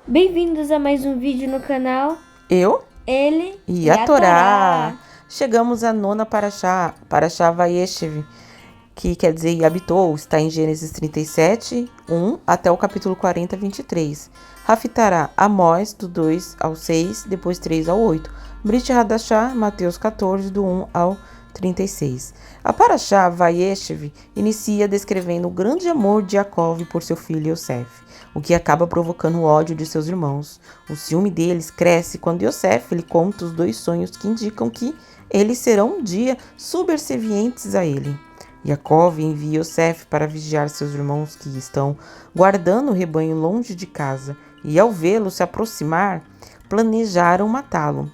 Bem-vindos a mais um vídeo no canal. Eu Ele e a Torá. Chegamos à nona Parashá, Parashá Vayeshev, que quer dizer e habitou, está em Gênesis 37, 1 até o capítulo 40, 23. Haftará, Amós, do 2 ao 6, depois 3 ao 8. Brit Hadashá, Mateus 14, do 1 ao 36. A Parashá Vayeshev inicia descrevendo o grande amor de Jacó por seu filho Yosef, o que acaba provocando o ódio de seus irmãos. O ciúme deles cresce quando Yosef lhe conta os dois sonhos que indicam que eles serão um dia subservientes a ele. Jacó envia Yosef para vigiar seus irmãos que estão guardando o rebanho longe de casa, e ao vê-lo se aproximar, planejaram matá-lo.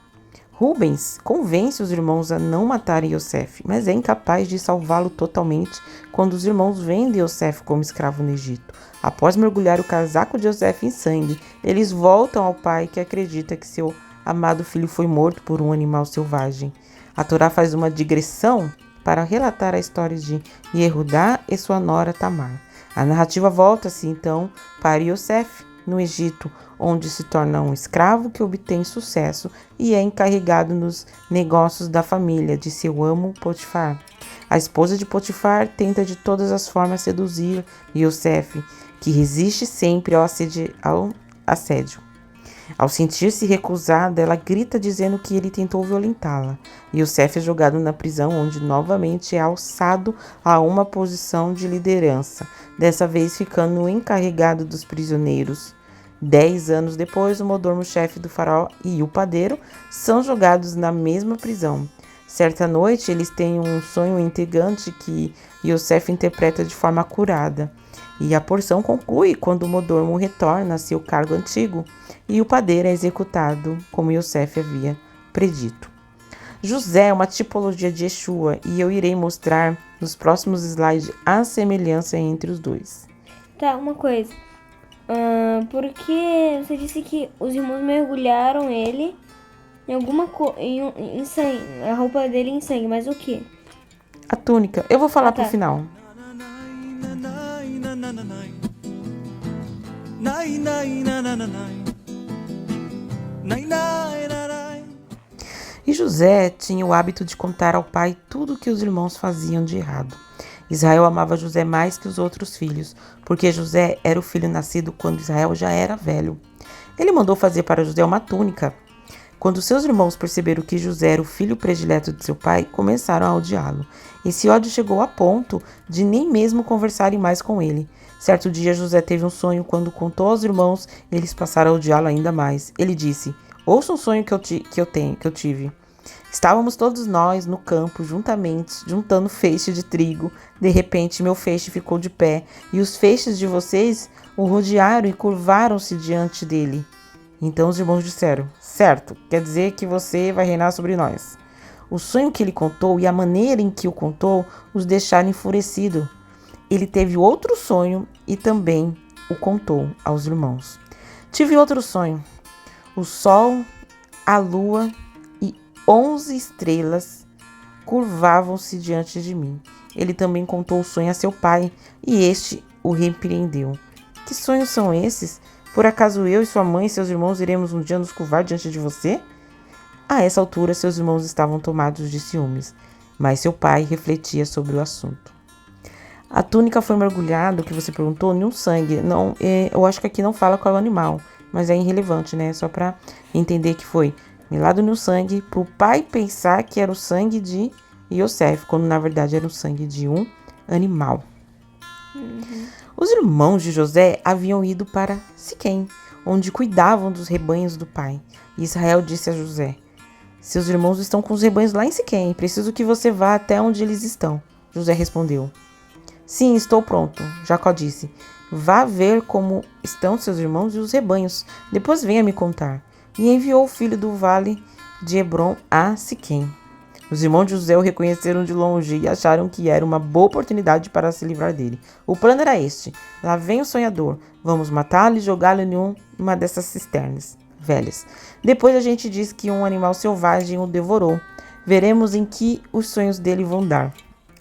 Rubens convence os irmãos a não matarem Yosef, mas é incapaz de salvá-lo totalmente quando os irmãos vendem Yosef como escravo no Egito. Após mergulhar o casaco de Yosef em sangue, eles voltam ao pai que acredita que seu amado filho foi morto por um animal selvagem. A Torá faz uma digressão para relatar a história de Yehudá e sua nora Tamar. A narrativa volta-se então para Yosef, no Egito, onde se torna um escravo que obtém sucesso e é encarregado nos negócios da família de seu amo Potifar. A esposa de Potifar tenta de todas as formas seduzir Yosef, que resiste sempre ao assédio. Ao sentir-se recusada, ela grita dizendo que ele tentou violentá-la. Yosef é jogado na prisão, onde novamente é alçado a uma posição de liderança, dessa vez ficando encarregado dos prisioneiros. 10 anos depois, o mordomo-chefe do faraó e o padeiro são jogados na mesma prisão. Certa noite, eles têm um sonho intrigante que Yosef interpreta de forma acurada. E a porção conclui quando o mordomo retorna a seu cargo antigo e o padeiro é executado, como Yosef havia predito. José é uma tipologia de Yeshua e eu irei mostrar nos próximos slides a semelhança entre os dois. Tá, uma coisa. Porque você disse que os irmãos mergulharam ele em alguma coisa, em sangue, a roupa dele em sangue, mas o que? A túnica, eu vou falar pro final. E José tinha o hábito de contar ao pai tudo o que os irmãos faziam de errado. Israel amava José mais que os outros filhos, porque José era o filho nascido quando Israel já era velho. Ele mandou fazer para José uma túnica. Quando seus irmãos perceberam que José era o filho predileto de seu pai, começaram a odiá-lo. Esse ódio chegou a ponto de nem mesmo conversarem mais com ele. Certo dia, José teve um sonho. Quando contou aos irmãos, eles passaram a odiá-lo ainda mais. Ele disse: "Ouça um sonho que eu tive. Estávamos todos nós no campo, juntamente, juntando feixe de trigo. De repente, meu feixe ficou de pé, e os feixes de vocês o rodearam e curvaram-se diante dele." Então os irmãos disseram: "Certo, quer dizer que você vai reinar sobre nós." O sonho que ele contou e a maneira em que o contou os deixaram enfurecidos. Ele teve outro sonho e também o contou aos irmãos. "Tive outro sonho. O sol, a lua e 11 estrelas curvavam-se diante de mim. Ele também contou o sonho a seu pai e este o repreendeu. Que sonhos são esses? Por acaso eu e sua mãe e seus irmãos iremos um dia nos curvar diante de você?" A essa altura, seus irmãos estavam tomados de ciúmes, mas seu pai refletia sobre o assunto. A túnica foi mergulhada, o que você perguntou, em um sangue. Não, eu acho que aqui não fala qual é o animal, mas é irrelevante, né? Só para entender que foi melado no sangue, para o pai pensar que era o sangue de Yosef, quando na verdade era o sangue de um animal. Os irmãos de José haviam ido para Siquém, onde cuidavam dos rebanhos do pai. E Israel disse a José: "Seus irmãos estão com os rebanhos lá em Siquém. Preciso que você vá até onde eles estão." José respondeu: "Sim, estou pronto." Jacó disse: "Vá ver como estão seus irmãos e os rebanhos. Depois venha me contar." E enviou o filho do vale de Hebron a Siquém. Os irmãos de José o reconheceram de longe e acharam que era uma boa oportunidade para se livrar dele. O plano era este: "Lá vem o sonhador. Vamos matá-lo e jogá-lo em uma dessas cisternas velhas. Depois a gente diz que um animal selvagem o devorou. Veremos em que os sonhos dele vão dar."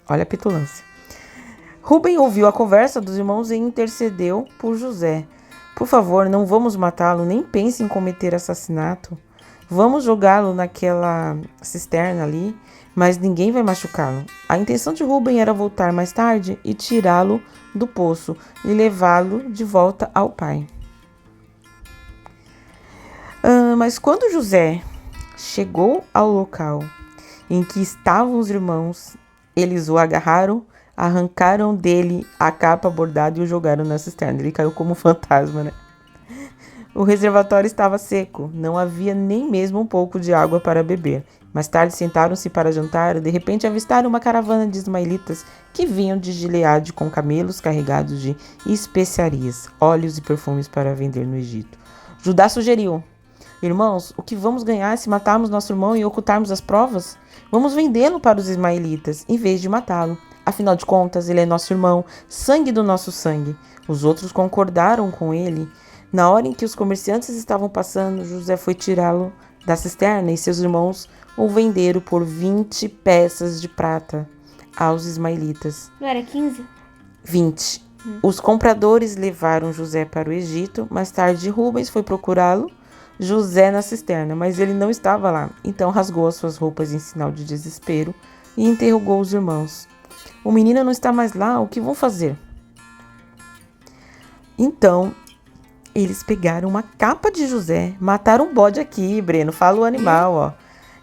Olha a petulância. Rubem ouviu a conversa dos irmãos e intercedeu por José. Por favor, não vamos matá-lo, nem pense em cometer assassinato. Vamos jogá-lo naquela cisterna ali, mas ninguém vai machucá-lo. A intenção de Rubem era voltar mais tarde e tirá-lo do poço e levá-lo de volta ao pai. Mas quando José chegou ao local em que estavam os irmãos, eles o agarraram, arrancaram dele a capa bordada e o jogaram na cisterna. Ele caiu como um fantasma, né? O reservatório estava seco, não havia nem mesmo um pouco de água para beber. Mais tarde sentaram-se para jantar e de repente avistaram uma caravana de ismaelitas que vinham de Gileade com camelos carregados de especiarias, óleos e perfumes para vender no Egito. Judá sugeriu: irmãos, o que vamos ganhar se matarmos nosso irmão e ocultarmos as provas? Vamos vendê-lo para os ismaelitas, em vez de matá-lo. Afinal de contas, ele é nosso irmão, sangue do nosso sangue. Os outros concordaram com ele. Na hora em que os comerciantes estavam passando, José foi tirá-lo da cisterna e seus irmãos o venderam por 20 peças de prata aos ismaelitas. Não era 15? 20. Os compradores levaram José para o Egito. Mais tarde, Rubens foi procurá-lo, José na cisterna, mas ele não estava lá. Então rasgou as suas roupas em sinal de desespero e interrogou os irmãos. O menino não está mais lá, o que vão fazer? Então, eles pegaram uma capa de José, mataram um bode aqui, Breno, fala o animal, ó.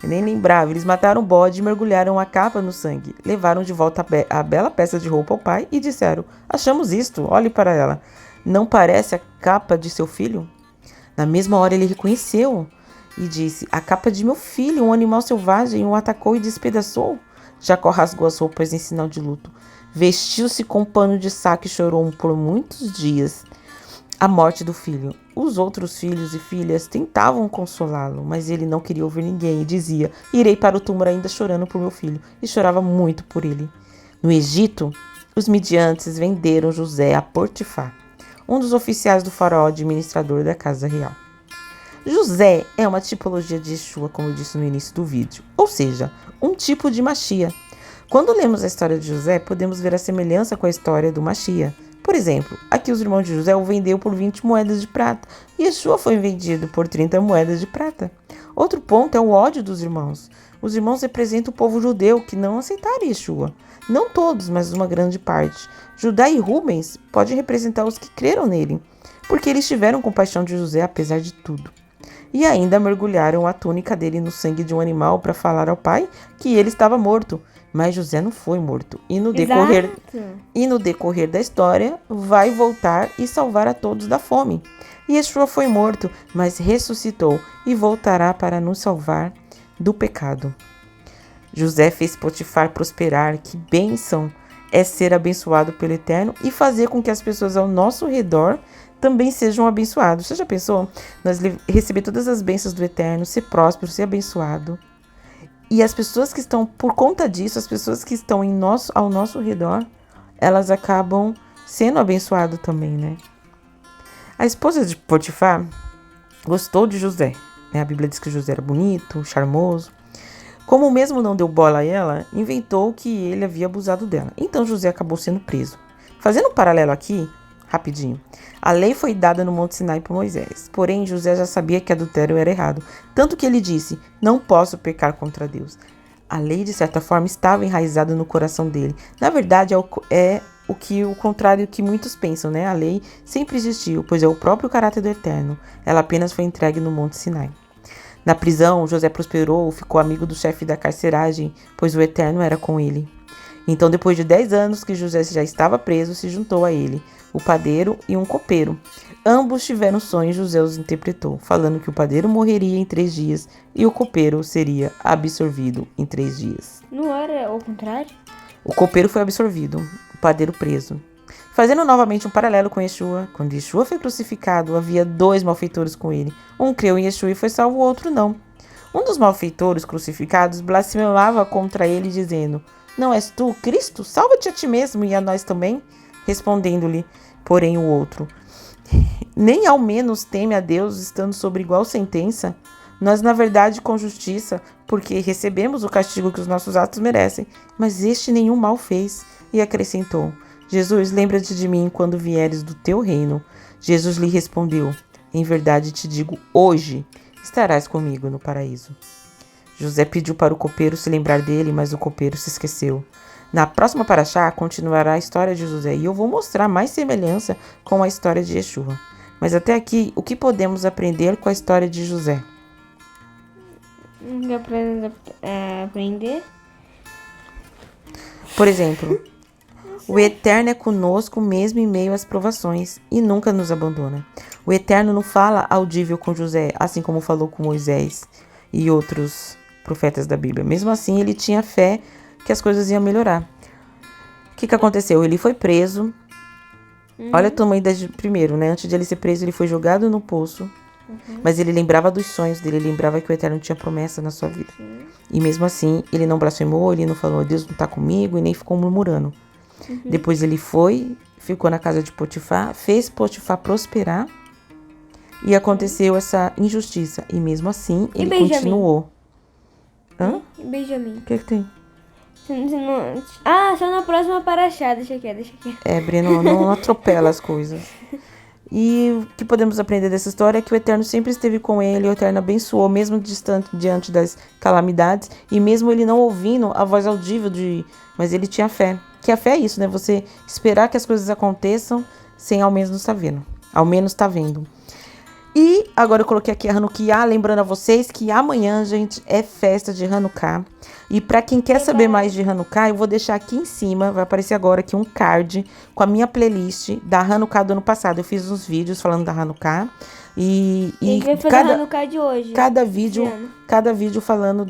Eu nem lembrava. Eles mataram o bode e mergulharam a capa no sangue. Levaram de volta a bela peça de roupa ao pai e disseram: achamos isto, olhe para ela. Não parece a capa de seu filho? Na mesma hora ele reconheceu e disse: a capa de meu filho, um animal selvagem, o atacou e despedaçou. Jacó rasgou as roupas em sinal de luto. Vestiu-se com pano de saco e chorou por muitos dias a morte do filho. Os outros filhos e filhas tentavam consolá-lo, mas ele não queria ouvir ninguém e dizia: irei para o túmulo ainda chorando por meu filho. E chorava muito por ele. No Egito, os midiantes venderam José a Potifar, um dos oficiais do faraó administrador da casa real. José é uma tipologia de Yeshua, como eu disse no início do vídeo, ou seja, um tipo de Machia. Quando lemos a história de José, podemos ver a semelhança com a história do Machia. Por exemplo, aqui os irmãos de José o vendeu por 20 moedas de prata e Yeshua foi vendido por 30 moedas de prata. Outro ponto é o ódio dos irmãos. Os irmãos representam o povo judeu que não aceitaram Yeshua. Não todos, mas uma grande parte. Judá e Rubens podem representar os que creram nele, porque eles tiveram compaixão de José apesar de tudo. E ainda mergulharam a túnica dele no sangue de um animal para falar ao pai que ele estava morto. Mas José não foi morto. E no decorrer da história, vai voltar e salvar a todos da fome. E Yeshua foi morto, mas ressuscitou e voltará para nos salvar do pecado. José fez Potifar prosperar. Que bênção é ser abençoado pelo Eterno e fazer com que as pessoas ao nosso redor também sejam abençoados. Você já pensou? Nós receber todas as bênçãos do Eterno, ser próspero, ser abençoado. E as pessoas que estão, por conta disso, as pessoas que estão ao nosso redor, elas acabam sendo abençoadas também, né? A esposa de Potifar gostou de José, né? A Bíblia diz que José era bonito, charmoso. Como o mesmo não deu bola a ela, inventou que ele havia abusado dela. Então José acabou sendo preso. Fazendo um paralelo aqui, rapidinho. A lei foi dada no Monte Sinai por Moisés. Porém, José já sabia que adultério era errado. Tanto que ele disse: não posso pecar contra Deus. A lei, de certa forma, estava enraizada no coração dele. Na verdade, é o contrário do que muitos pensam, né? A lei sempre existiu, pois é o próprio caráter do Eterno. Ela apenas foi entregue no Monte Sinai. Na prisão, José prosperou, ficou amigo do chefe da carceragem, pois o Eterno era com ele. Então, depois de 10 anos que José já estava preso, se juntou a ele o padeiro e um copeiro. Ambos tiveram sonhos, José os interpretou, falando que o padeiro morreria em 3 dias e o copeiro seria absorvido em 3 dias. Não era o contrário? O copeiro foi absorvido, o padeiro preso. Fazendo novamente um paralelo com Yeshua, quando Yeshua foi crucificado, havia 2 malfeitores com ele. Um creu em Yeshua e foi salvo, o outro não. Um dos malfeitores crucificados blasfemava contra ele, dizendo: não és tu, Cristo? Salva-te a ti mesmo e a nós também. Respondendo-lhe, porém, o outro: nem ao menos teme a Deus, estando sob igual sentença? Nós, na verdade, com justiça, porque recebemos o castigo que os nossos atos merecem, mas este nenhum mal fez. E acrescentou: Jesus, lembra-te de mim quando vieres do teu reino. Jesus lhe respondeu: em verdade te digo, hoje estarás comigo no paraíso. José pediu para o copeiro se lembrar dele, mas o copeiro se esqueceu. Na próxima paraxá continuará a história de José e eu vou mostrar mais semelhança com a história de Yeshua. Mas até aqui, o que podemos aprender com a história de José? Aprender? Por exemplo, o Eterno é conosco mesmo em meio às provações e nunca nos abandona. O Eterno não fala audível com José, assim como falou com Moisés e outros profetas da Bíblia. Mesmo assim, ele tinha fé que as coisas iam melhorar. O que aconteceu? Ele foi preso. Olha o tamanho primeiro, né? Antes de ele ser preso, ele foi jogado no poço. Mas ele lembrava dos sonhos dele, ele lembrava que o Eterno tinha promessa na sua vida. E mesmo assim, ele não blasfemou, ele não falou, Deus não está comigo, e nem ficou murmurando. Depois ele ficou na casa de Potifar, fez Potifar prosperar, e aconteceu essa injustiça. E mesmo assim, ele continuou. Hã? E Benjamim? O que tem? Só na próxima paraxá, deixa aqui. Breno, não atropela as coisas. E o que podemos aprender dessa história é que o Eterno sempre esteve com ele, o Eterno abençoou, mesmo distante diante das calamidades, e mesmo ele não ouvindo a voz audível mas ele tinha fé. Que a fé é isso, né? Você esperar que as coisas aconteçam sem ao menos estar vendo. Ao menos estar vendo. E agora eu coloquei aqui a Hanukkah, lembrando a vocês que amanhã, gente, é festa de Hanukkah. E para quem quer saber mais de Hanukkah, eu vou deixar aqui em cima, vai aparecer agora aqui um card com a minha playlist da Hanukkah do ano passado. Eu fiz uns vídeos falando da Hanukkah. E vai fazer a Hanukkah de hoje. Cada vídeo falando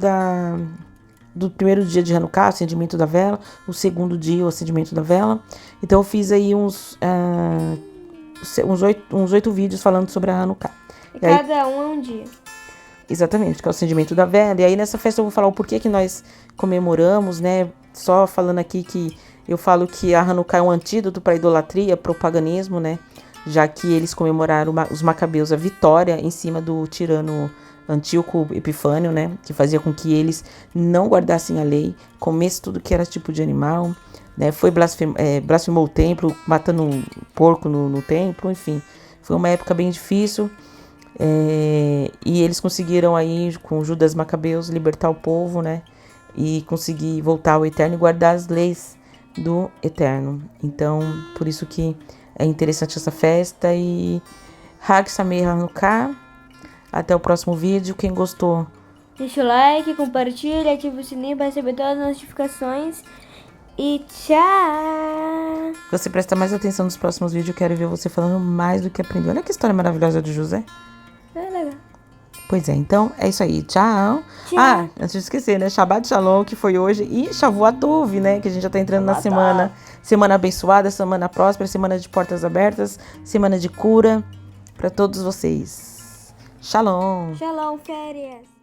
do primeiro dia de Hanukkah, o acendimento da vela, o segundo dia, o acendimento da vela. Então eu fiz aí uns 8 vídeos falando sobre a Hanukkah. E cada um é um dia. Exatamente, que é o acendimento da vela. E aí nessa festa eu vou falar o porquê que nós comemoramos, né? Só falando aqui que eu falo que a Hanukkah é um antídoto para a idolatria, para o paganismo, né? Já que eles comemoraram os macabeus a vitória em cima do tirano Antíoco Epifânio, né? Que fazia com que eles não guardassem a lei, comessem tudo que era tipo de animal, né? Blasfemou o templo, matando um porco no templo, enfim. Foi uma época bem difícil. E eles conseguiram aí, com Judas Macabeus, libertar o povo, né? E conseguir voltar ao Eterno e guardar as leis do Eterno. Então, por isso que é interessante essa festa. E Hag Sameach Hanukkah. Até o próximo vídeo. Quem gostou, deixa o like, compartilha, ativa o sininho para receber todas as notificações. E tchau! Você presta mais atenção nos próximos vídeos. Eu quero ver você falando mais do que aprendeu. Olha que história maravilhosa de José. É legal. Pois é, então é isso aí. Tchau. Antes de esquecer, né? Shabbat Shalom, que foi hoje. E Shavuot Tov, né? Que a gente já tá entrando na semana. Semana abençoada, semana próspera, semana de portas abertas, semana de cura para todos vocês. Shalom. Shalom, férias.